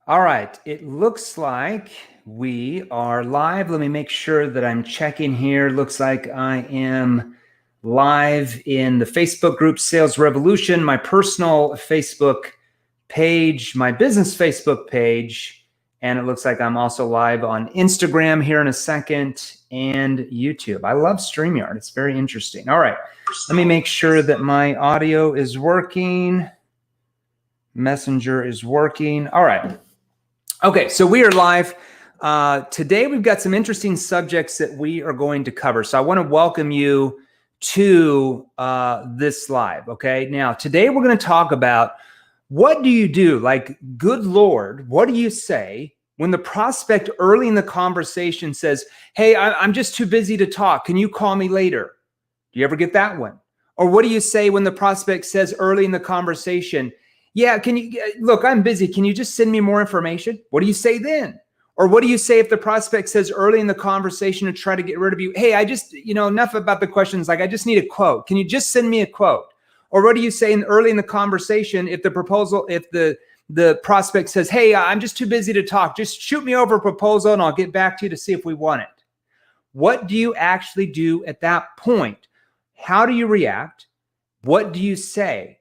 All right, it looks like we are live. Let me make sure that I'm checking here. Looks like I am live in the Facebook group Sales Revolution, my personal Facebook page, my business Facebook page, and it looks like I'm also live on Instagram here in a second and YouTube. I love StreamYard. It's very interesting. All right, let me make sure that my audio is working. Messenger is working. All right. Okay, so we are live. Today we've got some interesting subjects that we are going to cover. So I want to welcome you to this live, okay? Now, today we're going to talk about what do you do? Like, good Lord, what do you say when the prospect early in the conversation says, hey, I'm just too busy to talk. Can you call me later? Do you ever get that one? Or what do you say when the prospect says early in the conversation, yeah, can you, look, I'm busy. Can you just send me more information? What do you say then? Or what do you say if the prospect says early in the conversation to try to get rid of you, hey, I just, enough about the questions. Like, I just need a quote. Can you just send me a quote? Or what do you say early in the conversation if the prospect says, hey, I'm just too busy to talk. Just shoot me over a proposal and I'll get back to you to see if we want it. What do you actually do at that point? How do you react? What do you say?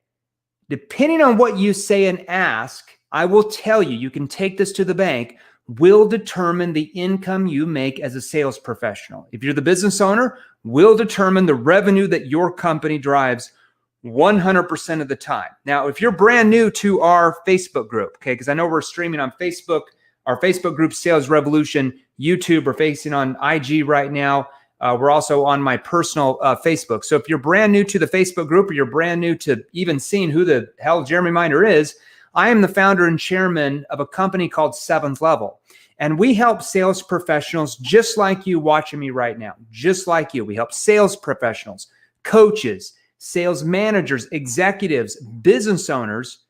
Depending on what you say and ask, I will tell you, you can take this to the bank, will determine the income you make as a sales professional. If you're the business owner, will determine the revenue that your company drives 100% of the time. Now, if you're brand new to our Facebook group, okay, because I know we're streaming on Facebook, our Facebook group, Sales Revolution, YouTube, we're facing on IG right now. We're also on my personal Facebook. So if you're brand new to the Facebook group or you're brand new to even seeing who the hell Jeremy Miner is, I am the founder and chairman of a company called Seventh Level. And we help sales professionals just like you watching me right now, just like you. We help sales professionals, coaches, sales managers, executives, business owners,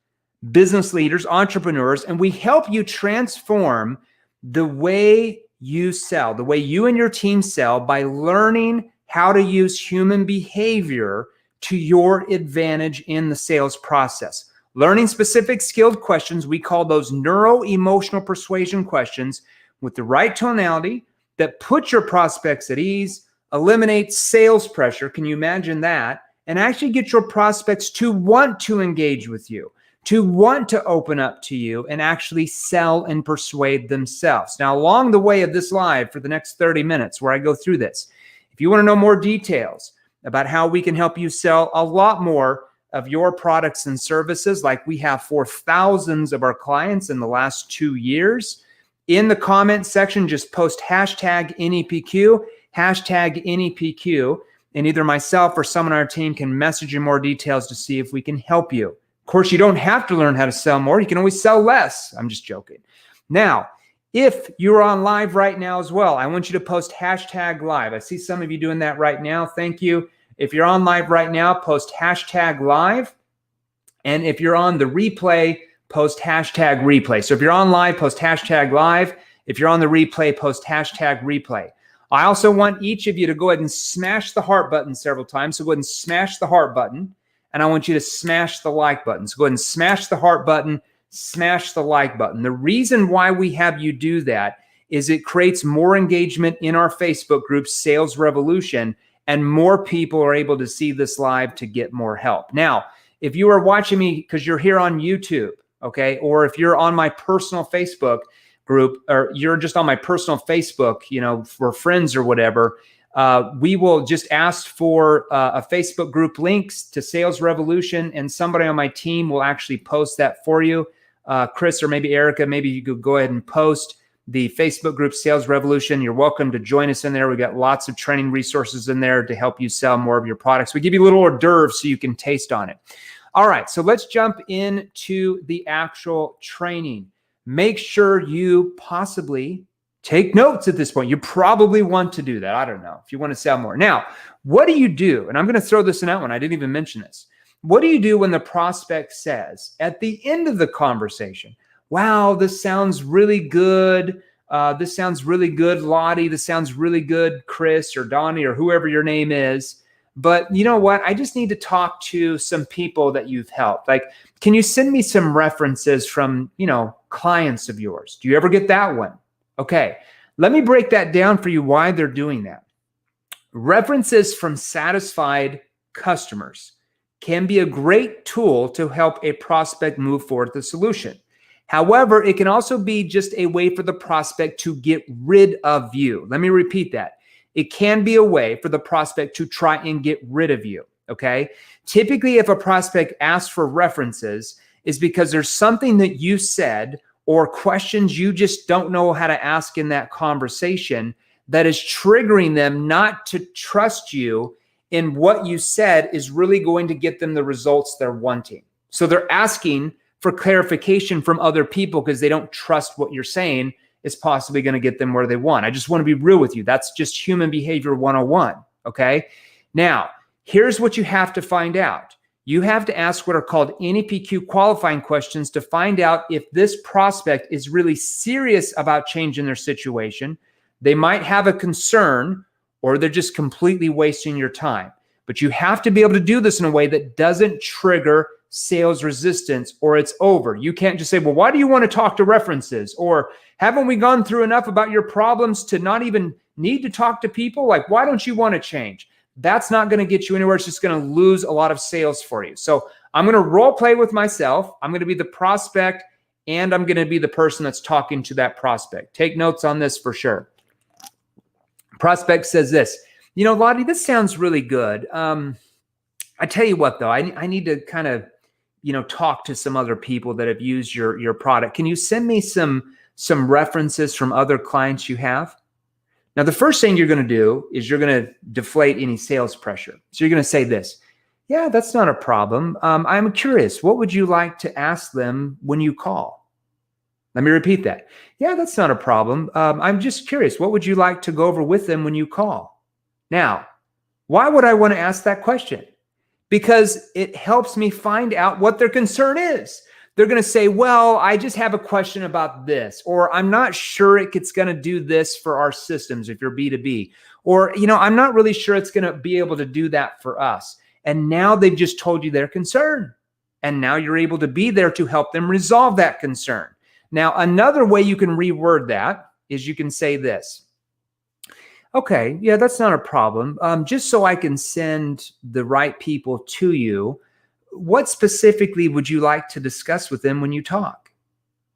business leaders, entrepreneurs, and we help you transform the way you sell, the way you and your team sell by learning how to use human behavior to your advantage in the sales process. Learning specific skilled questions, we call those neuro-emotional persuasion questions with the right tonality that put your prospects at ease, eliminate sales pressure, can you imagine that? And actually get your prospects to want to engage with you, to want to open up to you and actually sell and persuade themselves. Now, along the way of this live for the next 30 minutes where I go through this, if you want to know more details about how we can help you sell a lot more of your products and services, like we have for thousands of our clients in the last 2 years, in the comment section, just post hashtag NEPQ, hashtag NEPQ, and either myself or someone on our team can message you more details to see if we can help you. Of course, you don't have to learn how to sell more. You can always sell less. I'm just joking. Now, if you're on live right now as well, I want you to post hashtag live. I see some of you doing that right now. Thank you. If you're on live right now, post hashtag live. And if you're on the replay, post hashtag replay. So if you're on live, post hashtag live. If you're on the replay, post hashtag replay. I also want each of you to go ahead and smash the heart button several times. So go ahead and smash the heart button. And I want you to smash the like button. So go ahead and smash the heart button, smash the like button. The reason why we have you do that is it creates more engagement in our Facebook group, Sales Revolution, and more people are able to see this live to get more help. Now, if you are watching me because you're here on YouTube, okay, or if you're on my personal Facebook group, or you're just on my personal Facebook, for friends or whatever, we will just ask for a Facebook group links to Sales Revolution, and somebody on my team will actually post that for you. Chris or maybe Erica, maybe you could go ahead and post the Facebook group Sales Revolution. You're welcome to join us in there. We got lots of training resources in there to help you sell more of your products. We give you little hors d'oeuvres so you can taste on it. All right, so let's jump into the actual training. Make sure you possibly take notes at this point. You probably want to do that. I don't know if you want to sell more. Now, what do you do? And I'm going to throw this in that one. I didn't even mention this. What do you do when the prospect says at the end of the conversation, wow, this sounds really good. This sounds really good, Lottie. This sounds really good, Chris or Donnie or whoever your name is. But you know what? I just need to talk to some people that you've helped. Like, can you send me some references from, clients of yours? Do you ever get that one? Okay, let me break that down for you why they're doing that. References from satisfied customers can be a great tool to help a prospect move forward with the solution. However, it can also be just a way for the prospect to get rid of you. Let me repeat that. It can be a way for the prospect to try and get rid of you, okay? Typically, if a prospect asks for references, is because there's something that you said or questions you just don't know how to ask in that conversation that is triggering them not to trust you in what you said is really going to get them the results they're wanting. So they're asking for clarification from other people because they don't trust what you're saying is possibly going to get them where they want. I just want to be real with you. That's just human behavior 101, okay? Now, here's what you have to find out. You have to ask what are called NEPQ qualifying questions to find out if this prospect is really serious about changing their situation. They might have a concern, or they're just completely wasting your time. But you have to be able to do this in a way that doesn't trigger sales resistance, or it's over. You can't just say, well, why do you want to talk to references? Or haven't we gone through enough about your problems to not even need to talk to people? Like, why don't you want to change? That's not going to get you anywhere. It's just going to lose a lot of sales for you. So I'm going to role play with myself. I'm going to be the prospect, and I'm going to be the person that's talking to that prospect. Take notes on this for sure. Prospect says this, you know, Lottie, this sounds really good. I tell you what, though, I need to kind of, you know, talk to some other people that have used your product. Can you send me some references from other clients you have? Now, the first thing you're going to do is you're going to deflate any sales pressure. So you're going to say this, yeah, that's not a problem. I'm curious, what would you like to ask them when you call? Let me repeat that. Yeah, that's not a problem. I'm just curious, what would you like to go over with them when you call? Now, why would I want to ask that question? Because it helps me find out what their concern is. They're going to say, well, I just have a question about this, or I'm not sure it's going to do this for our systems if you're B2B, or, you know, I'm not really sure it's going to be able to do that for us. And now they've just told you their concern. And now you're able to be there to help them resolve that concern. Now, another way you can reword that is you can say this. Okay, yeah, that's not a problem. Just so I can send the right people to you, what specifically would you like to discuss with them when you talk?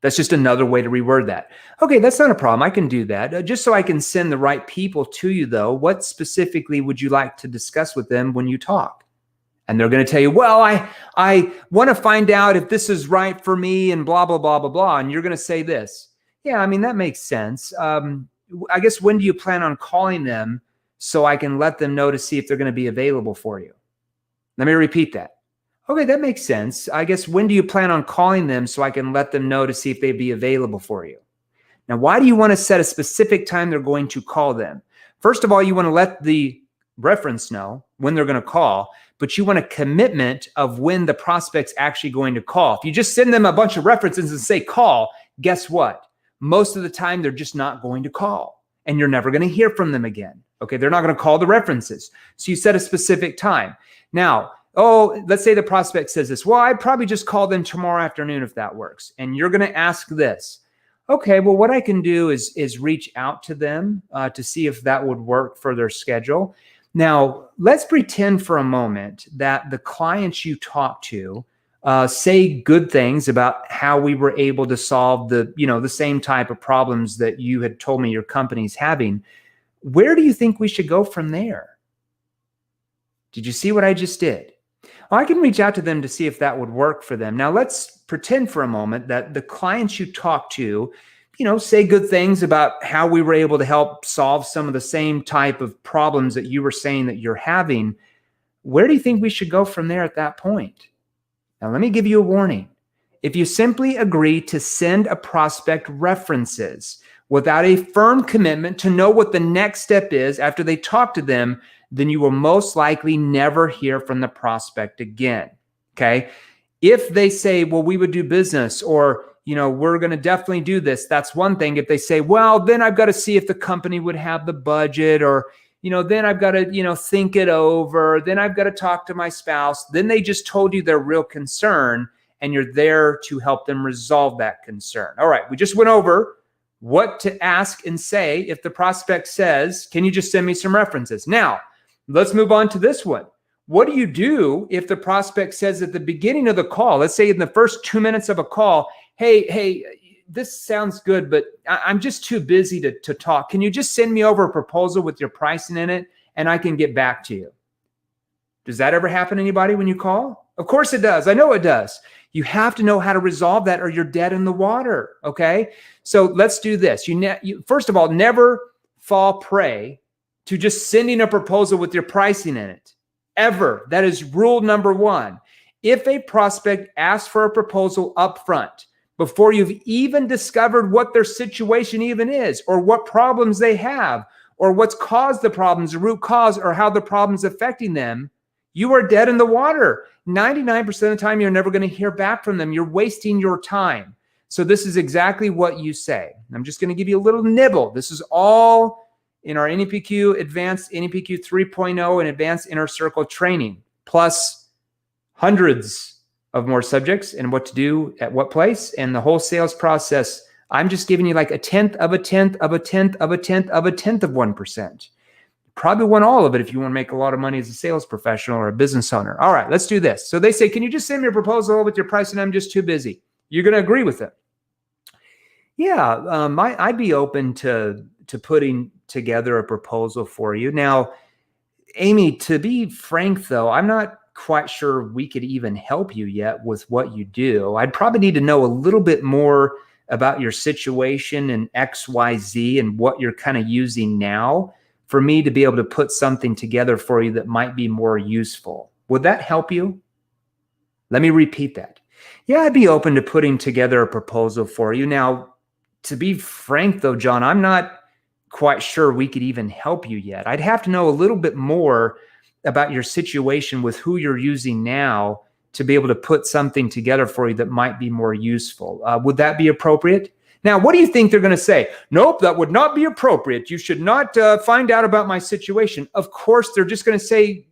That's just another way to reword that. Okay, that's not a problem. I can do that. Just so I can send the right people to you, though, what specifically would you like to discuss with them when you talk? And they're going to tell you, well, I want to find out if this is right for me and blah, blah, blah, blah, blah. And you're going to say this. Yeah, I mean, that makes sense. I guess when do you plan on calling them so I can let them know to see if they're going to be available for you? Let me repeat that. Okay, that makes sense. I guess when do you plan on calling them so I can let them know to see if they'd be available for you? Now, why do you want to set a specific time they're going to call them? First of all, you want to let the reference know when they're going to call, but you want a commitment of when the prospect's actually going to call. If you just send them a bunch of references and say call, guess what? Most of the time, they're just not going to call, and you're never going to hear from them again. Okay, they're not going to call the references. So you set a specific time. Now, let's say the prospect says this, well, I'd probably just call them tomorrow afternoon if that works. And you're going to ask this. Okay, well, what I can do is reach out to them to see if that would work for their schedule. Now, let's pretend for a moment that the clients you talk to say good things about how we were able to solve the same type of problems that you had told me your company's having. Where do you think we should go from there? Did you see what I just did? Well, I can reach out to them to see if that would work for them. Now, let's pretend for a moment that the clients you talk to, say good things about how we were able to help solve some of the same type of problems that you were saying that you're having. Where do you think we should go from there at that point? Now, let me give you a warning. If you simply agree to send a prospect references without a firm commitment to know what the next step is after they talk to them, then you will most likely never hear from the prospect again, okay? If they say, well, we would do business, or, we're going to definitely do this, that's one thing. If they say, well, then I've got to see if the company would have the budget, or, then I've got to, think it over, then I've got to talk to my spouse, then they just told you their real concern, and you're there to help them resolve that concern. All right, we just went over what to ask and say if the prospect says, can you just send me some references? Now, let's move on to this one. What do you do if the prospect says at the beginning of the call, let's say in the first 2 minutes of a call, hey, this sounds good, but I'm just too busy to talk. Can you just send me over a proposal with your pricing in it and I can get back to you? Does that ever happen to anybody when you call? Of course it does. I know it does. You have to know how to resolve that or you're dead in the water, okay? So let's do this. You first of all, never fall prey to just sending a proposal with your pricing in it, ever. That is rule number one. If a prospect asks for a proposal up front, before you've even discovered what their situation even is, or what problems they have, or what's caused the problems, the root cause, or how the problem's affecting them, you are dead in the water. 99% of the time, you're never going to hear back from them. You're wasting your time. So this is exactly what you say. I'm just going to give you a little nibble. This is all in our NEPQ Advanced NEPQ 3.0 and Advanced Inner Circle training, plus hundreds of more subjects and what to do at what place and the whole sales process. I'm just giving you like a tenth of a tenth of a tenth of a tenth of a tenth of 1%. Probably want all of it if you want to make a lot of money as a sales professional or a business owner. All right, let's do this. So they say, can you just send me a proposal with your price and I'm just too busy? You're going to agree with it. Yeah, I'd be open to putting together a proposal for you. Now, Amy, to be frank though, I'm not quite sure we could even help you yet with what you do. I'd probably need to know a little bit more about your situation and XYZ and what you're kind of using now for me to be able to put something together for you that might be more useful. Would that help you? Let me repeat that. Yeah, I'd be open to putting together a proposal for you. Now, to be frank though, John, I'm not quite sure we could even help you yet. I'd have to know a little bit more about your situation with who you're using now to be able to put something together for you that might be more useful. Would that be appropriate? Now, what do you think they're going to say? Nope, that would not be appropriate. You should not find out about my situation. Of course, they're just going to say,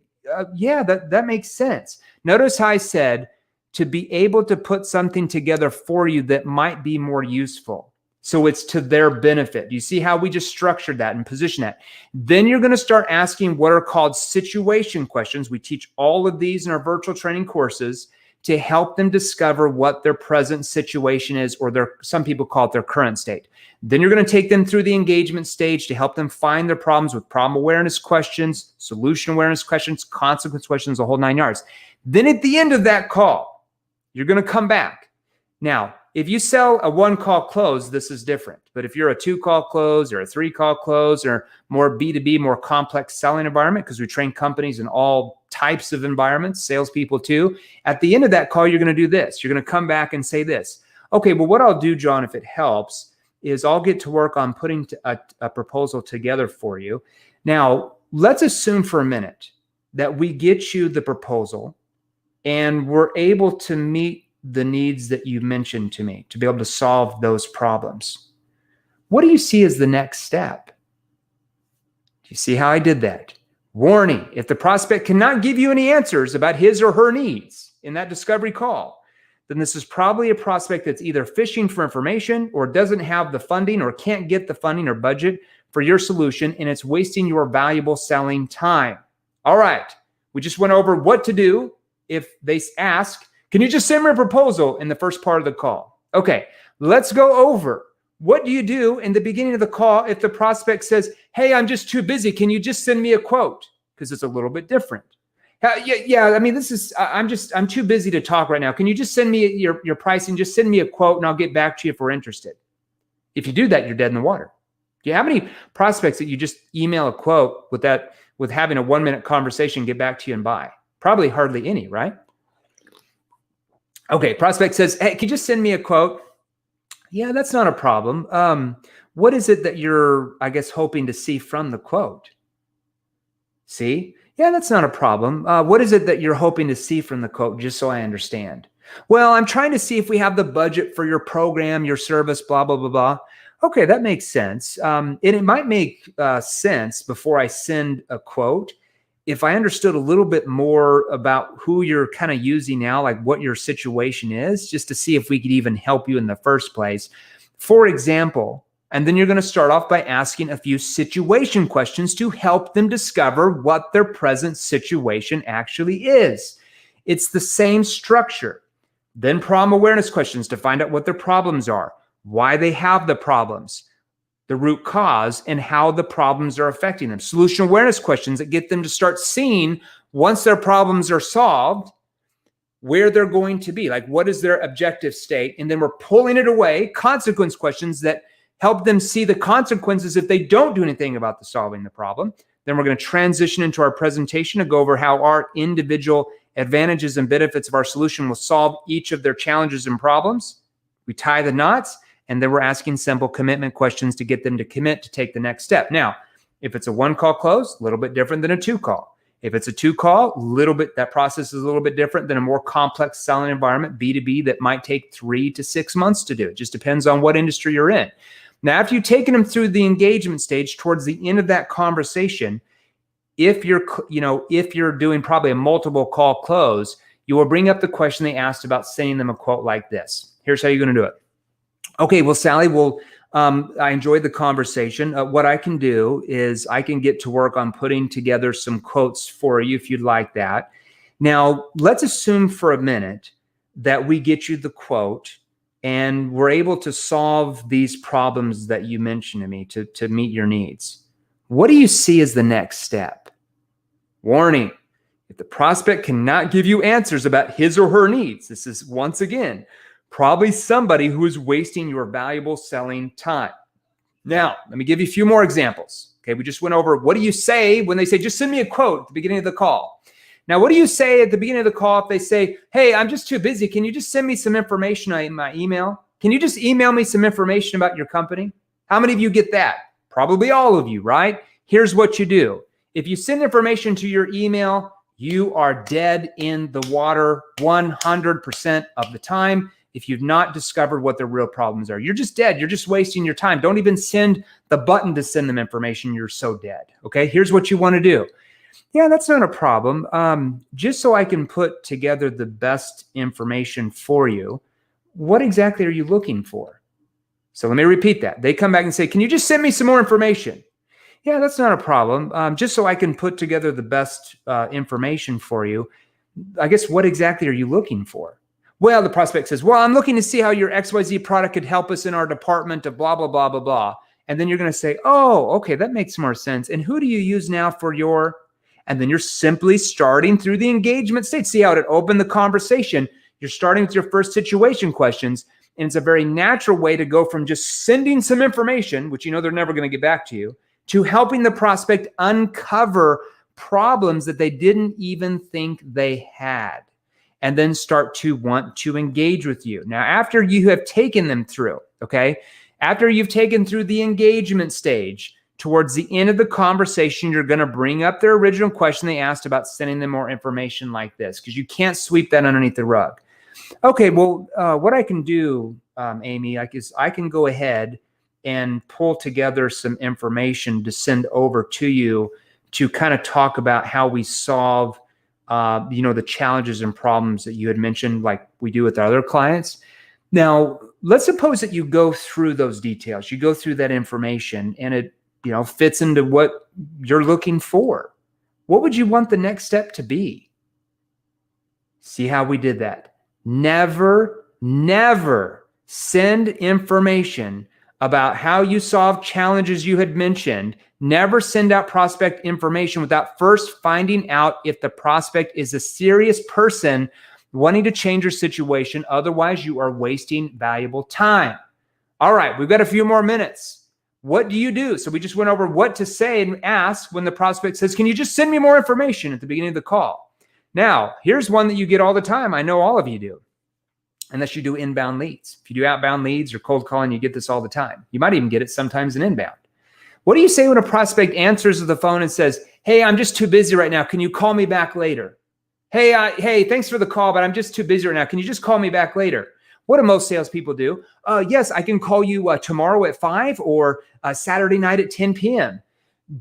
yeah, that makes sense. Notice how I said to be able to put something together for you that might be more useful. So it's to their benefit. You see how we just structured that and positioned that. Then you're going to start asking what are called situation questions. We teach all of these in our virtual training courses to help them discover what their present situation is, or some people call it their current state. Then you're going to take them through the engagement stage to help them find their problems with problem awareness questions, solution awareness questions, consequence questions, the whole 9 yards. Then at the end of that call, you're going to come back. Now, if you sell a 1-call close, this is different. But if you're a 2-call close or a 3-call close or more B2B, more complex selling environment, because we train companies in all types of environments, salespeople too, at the end of that call, you're going to do this. You're going to come back and say this. Okay, well, what I'll do, John, if it helps, is I'll get to work on putting a proposal together for you. Now, let's assume for a minute that we get you the proposal and we're able to meet the needs that you mentioned to me to be able to solve those problems. What do you see as the next step? Do you see how I did that? Warning, if the prospect cannot give you any answers about his or her needs in that discovery call, then this is probably a prospect that's either fishing for information or doesn't have the funding or can't get the funding or budget for your solution, and it's wasting your valuable selling time. All right, we just went over what to do if they ask, can you just send me a proposal in the first part of the call? Okay, let's go over. What do you do in the beginning of the call if the prospect says, hey, I'm just too busy. Can you just send me a quote? Because it's a little bit different. Yeah, I mean, I'm too busy to talk right now. Can you just send me your pricing? Just send me a quote and I'll get back to you if we're interested. If you do that, you're dead in the water. Do you have any prospects that you just email a quote with having a 1-minute conversation, get back to you and buy? Probably hardly any, right? Okay, prospect says, hey, could you just send me a quote? Yeah, that's not a problem. What is it that you're, I guess, hoping to see from the quote? See? Yeah, that's not a problem. What is it that you're hoping to see from the quote, just so I understand? Well, I'm trying to see if we have the budget for your program, your service, blah, blah, blah, blah. Okay, that makes sense. And it might make sense before I send a quote if I understood a little bit more about who you're kind of using now, like what your situation is, just to see if we could even help you in the first place. For example, and then you're going to start off by asking a few situation questions to help them discover what their present situation actually is. It's the same structure. Then problem awareness questions to find out what their problems are, why they have the problems, the root cause, and how the problems are affecting them. Solution awareness questions that get them to start seeing, once their problems are solved, where they're going to be, like what is their objective state, and then we're pulling it away. Consequence questions that help them see the consequences if they don't do anything about solving the problem. Then we're going to transition into our presentation to go over how our individual advantages and benefits of our solution will solve each of their challenges and problems. We tie the knots, and then we're asking simple commitment questions to get them to commit to take the next step. Now, if it's a 1-call close, a little bit different than a 2-call. If it's a 2-call, that process is a little bit different than a more complex selling environment, B2B, that might take 3 to 6 months to do. It just depends on what industry you're in. Now, after you've taken them through the engagement stage, towards the end of that conversation, if you're doing probably a multiple call close, you will bring up the question they asked about sending them a quote like this. Here's how you're going to do it. Okay, well, Sally, I enjoyed the conversation. What I can do is I can get to work on putting together some quotes for you if you'd like that. Now, let's assume for a minute that we get you the quote and we're able to solve these problems that you mentioned to me to meet your needs. What do you see as the next step? Warning, if the prospect cannot give you answers about his or her needs, this is, once again, probably somebody who is wasting your valuable selling time. Now, let me give you a few more examples. Okay, we just went over, what do you say when they say, just send me a quote at the beginning of the call? Now, what do you say at the beginning of the call if they say, hey, I'm just too busy. Can you just send me some information in my email? Can you just email me some information about your company? How many of you get that? Probably all of you, right? Here's what you do. If you send information to your email, you are dead in the water 100% of the time. If you've not discovered what their real problems are, you're just dead. You're just wasting your time. Don't even send the button to send them information. You're so dead. Okay, here's what you want to do. Yeah, that's not a problem. Just so I can put together the best information for you, what exactly are you looking for? So let me repeat that. They come back and say, can you just send me some more information? Yeah, that's not a problem. Just so I can put together the best information for you, I guess, what exactly are you looking for? Well, the prospect says, well, I'm looking to see how your XYZ product could help us in our department of blah, blah, blah, blah, blah. And then you're going to say, oh, okay, that makes more sense. And who do you use now for your... And then you're simply starting through the engagement stage. See how it opened the conversation. You're starting with your first situation questions. And it's a very natural way to go from just sending some information, which you know they're never going to get back to you, to helping the prospect uncover problems that they didn't even think they had, and then start to want to engage with you. Now, after you have taken them through, okay, after you've taken through the engagement stage, towards the end of the conversation, you're going to bring up their original question they asked about sending them more information like this, because you can't sweep that underneath the rug. Okay, well, what I can do, Amy, is I can go ahead and pull together some information to send over to you to kind of talk about how we solve, the challenges and problems that you had mentioned, like we do with our other clients. Now, let's suppose that you go through those details, you go through that information, and it fits into what you're looking for. What would you want the next step to be? See how we did that? Never send information about how you solve challenges you had mentioned. Never send out prospect information without first finding out if the prospect is a serious person wanting to change your situation. Otherwise, you are wasting valuable time. All right, we've got a few more minutes. What do you do? So we just went over what to say and ask when the prospect says, can you just send me more information at the beginning of the call? Now, here's one that you get all the time. I know all of you do, unless you do inbound leads. If you do outbound leads or cold calling, you get this all the time. You might even get it sometimes in inbound. What do you say when a prospect answers the phone and says, hey, I'm just too busy right now. Can you call me back later? Hey, thanks for the call, but I'm just too busy right now. Can you just call me back later? What do most salespeople do? Yes, I can call you tomorrow at 5 or Saturday night at 10 p.m.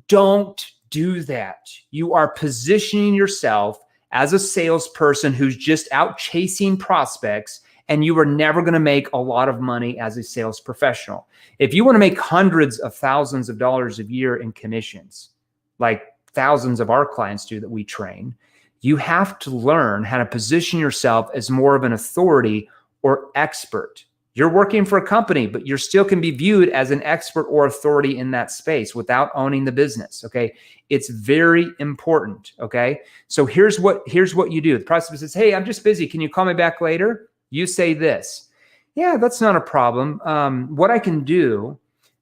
Don't do that. You are positioning yourself as a salesperson who's just out chasing prospects, and you are never going to make a lot of money as a sales professional. If you want to make hundreds of thousands of dollars a year in commissions, like thousands of our clients do that we train, you have to learn how to position yourself as more of an authority or expert. You're working for a company, but you still can be viewed as an expert or authority in that space without owning the business, okay? It's very important, okay? So here's what you do. The prospect says, hey, I'm just busy. Can you call me back later? You say this. Yeah, that's not a problem. What I can do,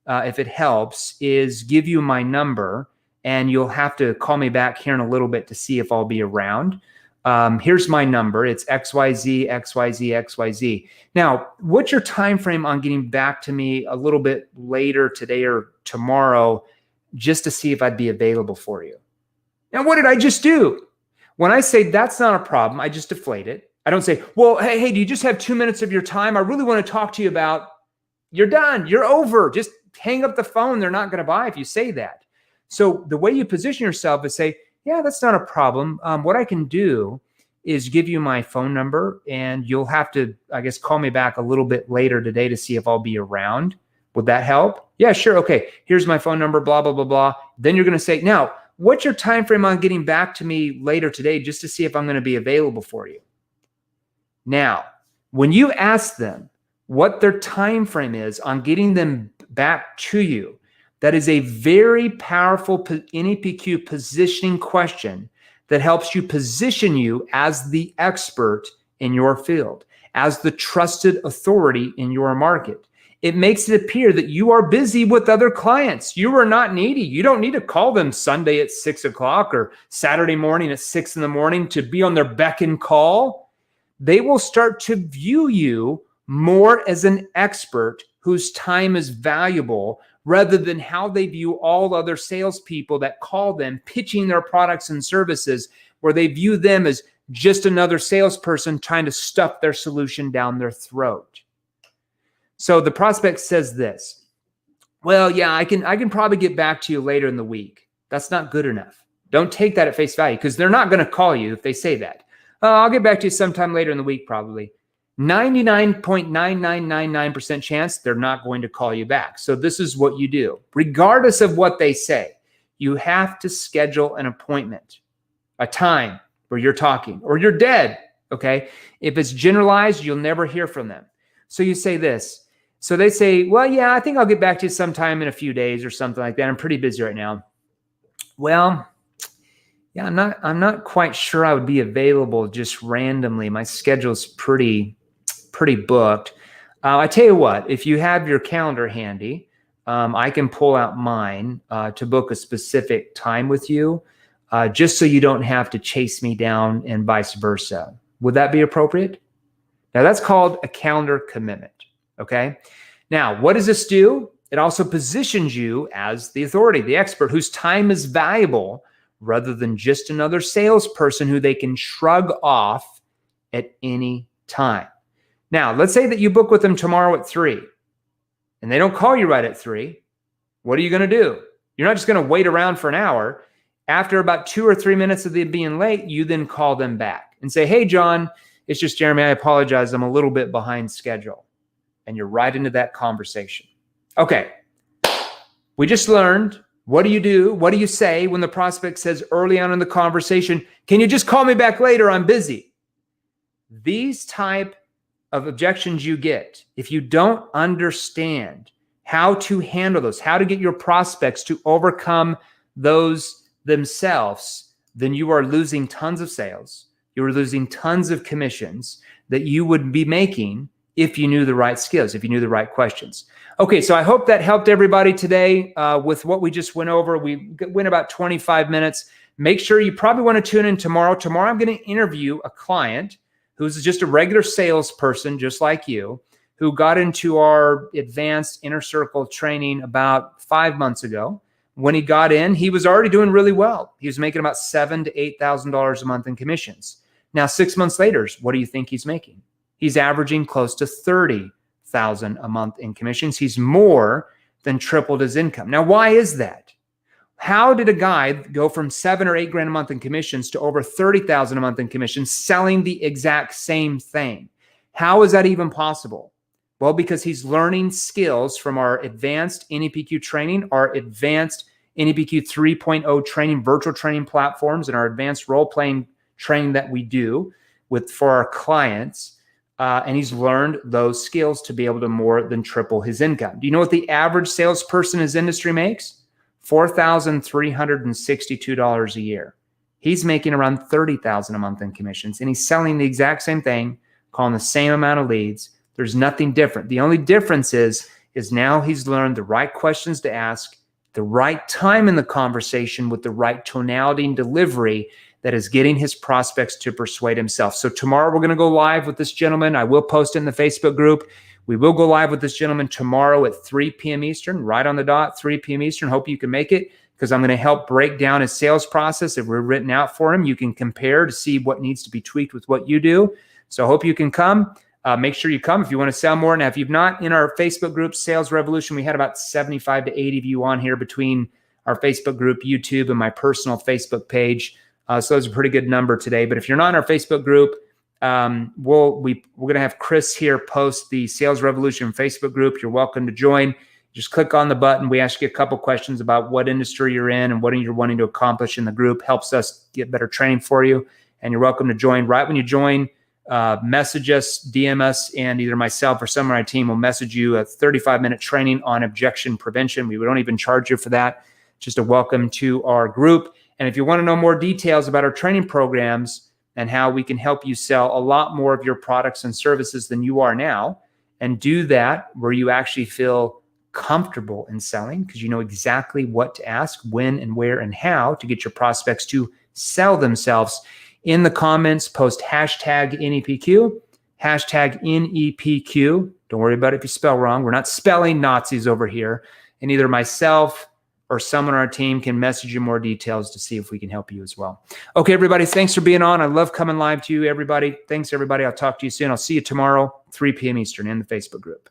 if it helps, is give you my number, and you'll have to call me back here in a little bit to see if I'll be around. Here's my number. It's XYZ, XYZ, XYZ. Now, what's your time frame on getting back to me a little bit later today or tomorrow, just to see if I'd be available for you? Now, what did I just do? When I say that's not a problem, I just deflate it. I don't say, well, hey, do you just have 2 minutes of your time? I really want to talk to you about, you're done, you're over. Just hang up the phone. They're not going to buy if you say that. So the way you position yourself is say, yeah, that's not a problem. What I can do is give you my phone number, and you'll have to, I guess, call me back a little bit later today to see if I'll be around. Would that help? Yeah, sure. Okay, here's my phone number, blah, blah, blah, blah. Then you're going to say, now, what's your time frame on getting back to me later today just to see if I'm going to be available for you? Now, when you ask them what their time frame is on getting them back to you, that is a very powerful NEPQ positioning question that helps you position you as the expert in your field, as the trusted authority in your market. It makes it appear that you are busy with other clients. You are not needy. You don't need to call them Sunday at 6 o'clock or Saturday morning at 6 in the morning to be on their beck and call. They will start to view you more as an expert whose time is valuable, rather than how they view all other salespeople that call them pitching their products and services, where they view them as just another salesperson trying to stuff their solution down their throat. So the prospect says this, well, yeah, I can probably get back to you later in the week. That's not good enough. Don't take that at face value, because they're not going to call you if they say that. I'll get back to you sometime later in the week, probably. 99.9999% chance they're not going to call you back. So this is what you do. Regardless of what they say, you have to schedule an appointment, a time where you're talking, or you're dead, okay? If it's generalized, you'll never hear from them. So you say this. So they say, well, yeah, I think I'll get back to you sometime in a few days or something like that. I'm pretty busy right now. Well, yeah, I'm not quite sure I would be available just randomly. My schedule's pretty booked. I tell you what, if you have your calendar handy, I can pull out mine to book a specific time with you, just so you don't have to chase me down and vice versa. Would that be appropriate? Now, that's called a calendar commitment, okay? Now, what does this do? It also positions you as the authority, the expert, whose time is valuable, rather than just another salesperson who they can shrug off at any time. Now, let's say that you book with them tomorrow at 3, and they don't call you right at 3. What are you going to do? You're not just going to wait around for an hour. After about 2 or 3 minutes of them being late, you then call them back and say, hey, John, it's just Jeremy. I apologize. I'm a little bit behind schedule. And you're right into that conversation. Okay. We just learned, what do you do? What do you say when the prospect says early on in the conversation, can you just call me back later? I'm busy. These type of objections you get, if you don't understand how to handle those, how to get your prospects to overcome those themselves, then you are losing tons of sales. You are losing tons of commissions that you would be making if you knew the right skills, if you knew the right questions. Okay, so I hope that helped everybody today with what we just went over. We went about 25 minutes. Make sure you probably want to tune in tomorrow. Tomorrow I'm going to interview a client who's just a regular salesperson, just like you, who got into our advanced inner circle training about 5 months ago. When he got in, he was already doing really well. He was making about $7,000 to $8,000 a month in commissions. Now, 6 months later, what do you think he's making? He's averaging close to $30,000 a month in commissions. He's more than tripled his income. Now, why is that? How did a guy go from 7 or 8 grand a month in commissions to over 30,000 a month in commissions selling the exact same thing? How is that even possible? Well, because he's learning skills from our advanced NEPQ training, our advanced NEPQ 3.0 training, virtual training platforms, and our advanced role-playing training that we do for our clients. And he's learned those skills to be able to more than triple his income. Do you know what the average salesperson in his industry makes? $4,362 a year. He's making around $30,000 a month in commissions, and he's selling the exact same thing, calling the same amount of leads. There's nothing different. The only difference is now he's learned the right questions to ask, the right time in the conversation with the right tonality and delivery that is getting his prospects to persuade himself. So tomorrow we're going to go live with this gentleman. I will post it in the Facebook group. We will go live with this gentleman tomorrow at 3 p.m. Eastern, right on the dot, 3 p.m. Eastern. Hope you can make it, because I'm going to help break down his sales process that we're written out for him. You can compare to see what needs to be tweaked with what you do. So I hope you can come. Make sure you come if you want to sell more. Now, if you've not in our Facebook group, Sales Revolution, we had about 75 to 80 of you on here between our Facebook group, YouTube, and my personal Facebook page. So that's a pretty good number today. But if you're not in our Facebook group, we're going to have Chris here post the Sales Revolution Facebook group. You're welcome to join. Just click on the button. We ask you a couple questions about what industry you're in and what you're wanting to accomplish in the group. Helps us get better training for you. And you're welcome to join. Right when you join, message us, DM us, and either myself or someone on our team will message you a 35-minute training on objection prevention. We don't even charge you for that. Just a welcome to our group. And if you want to know more details about our training programs and how we can help you sell a lot more of your products and services than you are now, and do that where you actually feel comfortable in selling because you know exactly what to ask, when and where and how to get your prospects to sell themselves, in the comments, post hashtag NEPQ, hashtag NEPQ. Don't worry about it if you spell wrong. We're not spelling Nazis over here. And either myself or someone on our team can message you more details to see if we can help you as well. Okay, everybody, thanks for being on. I love coming live to you, everybody. Thanks, everybody. I'll talk to you soon. I'll see you tomorrow, 3 p.m. Eastern in the Facebook group.